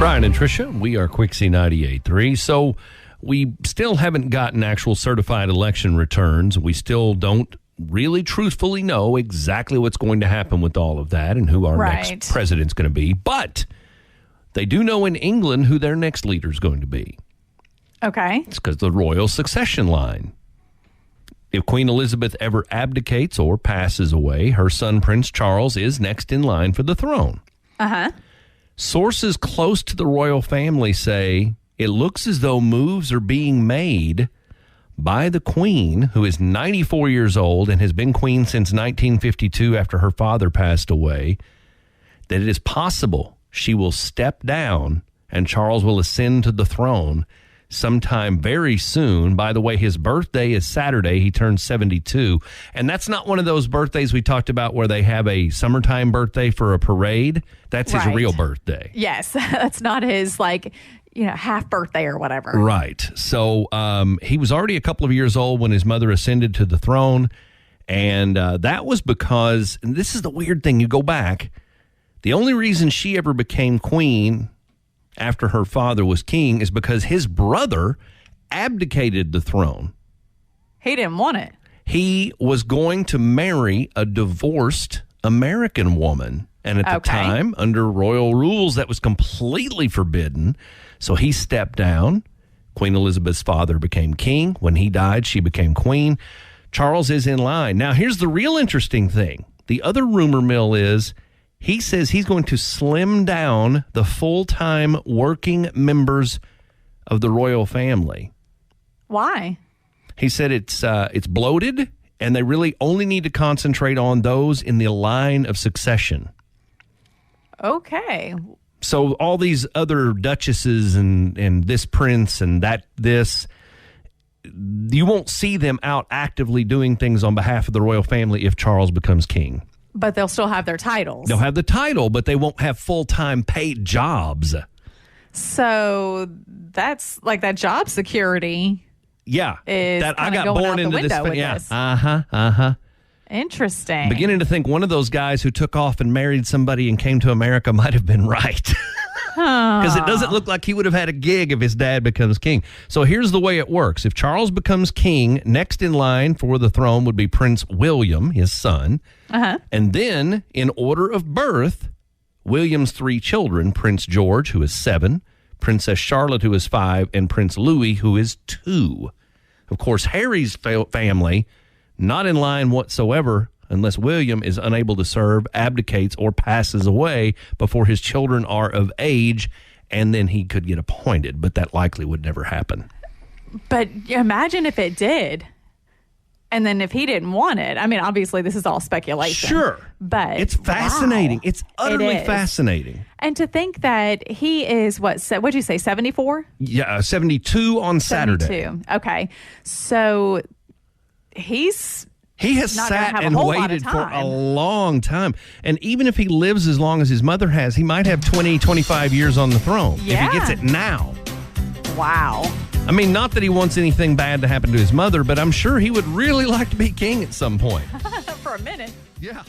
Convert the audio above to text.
Brian and Tricia, we are Quixie 98.3. So we still haven't gotten actual certified election returns. We still don't really truthfully know exactly what's going to happen with all of that and who our next president's going to be. But they do know in England who their next leader is going to be. Okay. It's because of the royal succession line. If Queen Elizabeth ever abdicates or passes away, her son Prince Charles is next in line for the throne. Uh-huh. Sources close to the royal family say it looks as though moves are being made by the Queen, who is 94 years old and has been Queen since 1952 after her father passed away, that it is possible she will step down and Charles will ascend to the throne sometime very soon. By the way, his birthday is Saturday. He turns 72. And that's not one of those birthdays we talked about where they have a summertime birthday for a parade. That's his real birthday. Yes. That's not his, half birthday or whatever. Right. So he was already a couple of years old when his mother ascended to the throne. And that was because, and this is the weird thing, you go back, the only reason she ever became queen after her father was king is because his brother abdicated the throne. He didn't want it. He was going to marry a divorced American woman. And at the time, under royal rules, that was completely forbidden. So he stepped down. Queen Elizabeth's father became king. When he died, she became queen. Charles is in line. Now, here's the real interesting thing. The other rumor mill is he says he's going to slim down the full-time working members of the royal family. Why? He said it's bloated, and they really only need to concentrate on those in the line of succession. Okay. So all these other duchesses and this prince and this, you won't see them out actively doing things on behalf of the royal family if Charles becomes king. But they'll still have their titles. They'll have the title, but they won't have full-time paid jobs. So that's like that job security. Yeah. That I got born into this. Yeah. Interesting. Beginning to think one of those guys who took off and married somebody and came to America might have been right. Because it doesn't look like he would have had a gig if his dad becomes king. So here's the way it works. If Charles becomes king, next in line for the throne would be Prince William, his son. Uh-huh. And then, in order of birth, William's three children, Prince George, who is 7, Princess Charlotte, who is 5, and Prince Louis, who is 2. Of course, Harry's family, not in line whatsoever, unless William is unable to serve, abdicates, or passes away before his children are of age, and then he could get appointed. But that likely would never happen. But imagine if it did. And then if he didn't want it, I mean, obviously this is all speculation. Sure. But it's fascinating. Wow. It's utterly fascinating. And to think that he is, what'd you say, 74? Yeah, 72 on Saturday. 72. Okay. So he has sat and waited for a long time. And even if he lives as long as his mother has, he might have 20, 25 years on the throne if he gets it now. Wow. I mean, not that he wants anything bad to happen to his mother, but I'm sure he would really like to be king at some point. For a minute. Yeah.